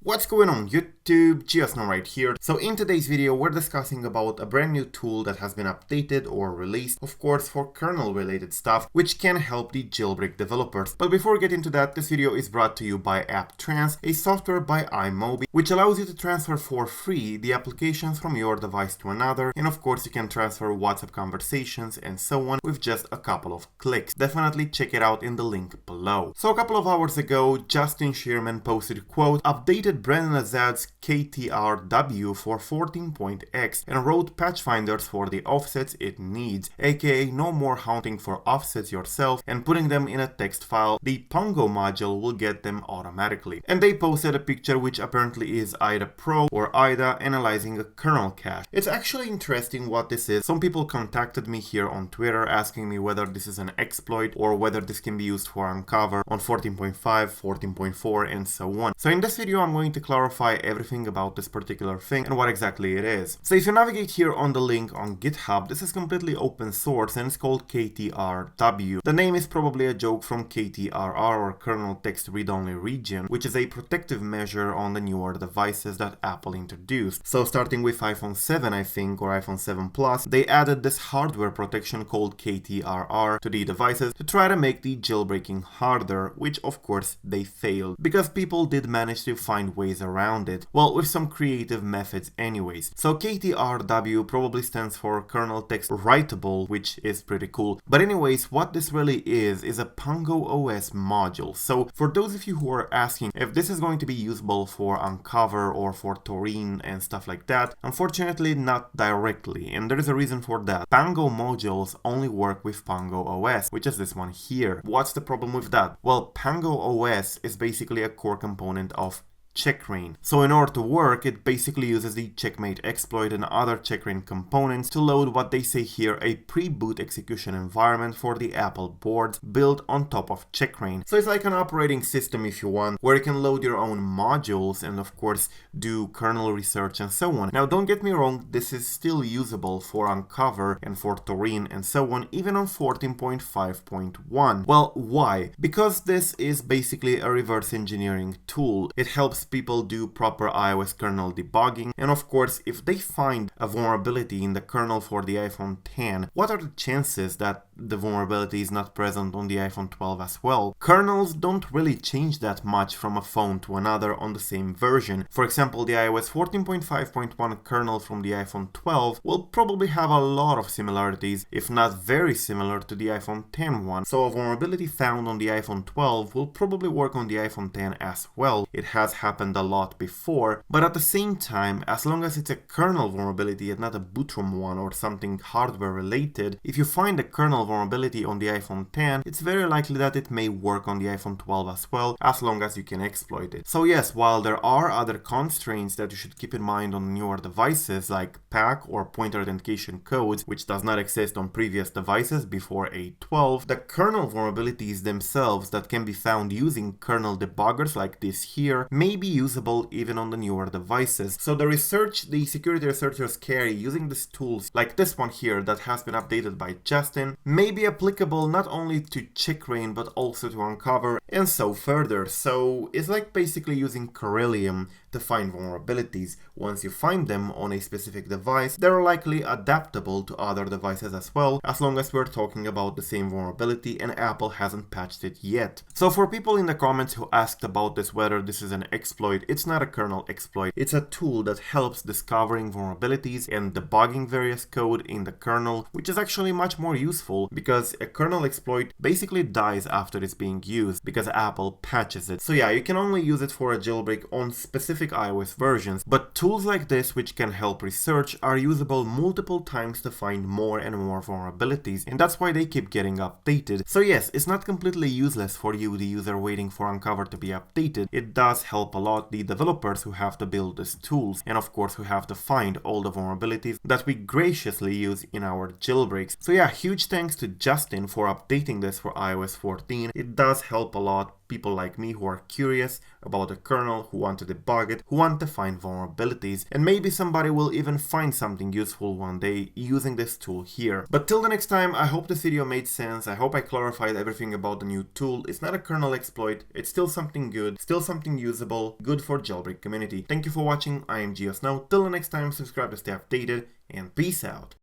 What's going on YouTube? Geosno right here. So in today's video we're discussing about a brand new tool that has been updated or released, of course for kernel related stuff, which can help the jailbreak developers. But before we get into that, this video is brought to you by AppTrans, a software by iMobi, which allows you to transfer for free the applications from your device to another, and of course you can transfer WhatsApp conversations and so on with just a couple of clicks. Definitely check it out in the link below. So a couple of hours ago, Justin Shearman posted, quote, updated Brandon Azad's KTRW for 14.x and wrote patch finders for the offsets it needs, aka no more hunting for offsets yourself and putting them in a text file. The Pongo module will get them automatically. And they posted a picture which apparently is IDA Pro or IDA analyzing a kernel cache. It's actually interesting what this is. Some people contacted me here on Twitter asking me whether this is an exploit or whether this can be used for uncover on 14.5, 14.4 and so on. So in this video I'm going to clarify everything about this particular thing and what exactly it is. So if you navigate here on the link on GitHub, this is completely open source and it's called KTRW. The name is probably a joke from KTRR or kernel text read-only region, which is a protective measure on the newer devices that Apple introduced. So starting with iPhone 7 I think, or iPhone 7 Plus, they added this hardware protection called KTRR to the devices to try to make the jailbreaking harder, which of course they failed, because people did manage to find ways around it, well, with some creative methods anyways. So KTRW probably stands for kernel text writable, which is pretty cool. But anyways, what this really is a PongoOS module. So for those of you who are asking if this is going to be usable for Uncover or for Taurine and stuff like that, unfortunately not directly, and there is a reason for that. Pango modules only work with PongoOS, which is this one here. What's the problem with that? Well, PongoOS is basically a core component of checkra1n. So in order to work, it basically uses the checkmate exploit and other checkra1n components to load what they say here a pre-boot execution environment for the Apple boards built on top of checkra1n. So it's like an operating system if you want, where you can load your own modules and of course do kernel research and so on. Now don't get me wrong, this is still usable for Uncover and for Taurine and so on, even on 14.5.1. Well, why? Because this is basically a reverse engineering tool. It helps people do proper iOS kernel debugging, and of course if they find a vulnerability in the kernel for the iPhone 10, what are the chances that the vulnerability is not present on the iPhone 12 as well? Kernels don't really change that much from a phone to another on the same version. For example, the iOS 14.5.1 kernel from the iPhone 12 will probably have a lot of similarities, if not very similar to the iPhone 10 one. So a vulnerability found on the iPhone 12 will probably work on the iPhone 10 as well. It has happened a lot before, but at the same time, as long as it's a kernel vulnerability and not a bootrom one or something hardware related, if you find a kernel vulnerability on the iPhone 10, it's very likely that it may work on the iPhone 12 as well, as long as you can exploit it. So yes, while there are other constraints that you should keep in mind on newer devices like PAC or pointer authentication codes, which does not exist on previous devices before A12, the kernel vulnerabilities themselves that can be found using kernel debuggers like this here may be usable even on the newer devices. So the research the security researchers carry using these tools like this one here that has been updated by Justin may be applicable not only to checkra1n but also to Uncover and so further. So it's like basically using Corellium to find vulnerabilities. Once you find them on a specific device, they're likely adaptable to other devices as well, as long as we're talking about the same vulnerability and Apple hasn't patched it yet. So for people in the comments who asked about this, whether this is an exploit, it's not a kernel exploit. It's a tool that helps discovering vulnerabilities and debugging various code in the kernel, which is actually much more useful because a kernel exploit basically dies after it's being used because Apple patches it. So yeah, you can only use it for a jailbreak on specific iOS versions, but tools like this which can help research are usable multiple times to find more and more vulnerabilities, and that's why they keep getting updated. So yes, it's not completely useless for you, the user waiting for Uncover to be updated. It does help a lot the developers who have to build these tools, and of course who have to find all the vulnerabilities that we graciously use in our jailbreaks. So yeah, huge thanks thanks to Justin for updating this for iOS 14. It does help a lot people like me who are curious about the kernel, who want to debug it, who want to find vulnerabilities, and maybe somebody will even find something useful one day using this tool here. But till the next time, I hope this video made sense. I hope I clarified everything about the new tool. It's not a kernel exploit, it's still something good, still something usable, good for jailbreak community. Thank you for watching, I am GeosNow. Till the next time, subscribe to stay updated, and peace out.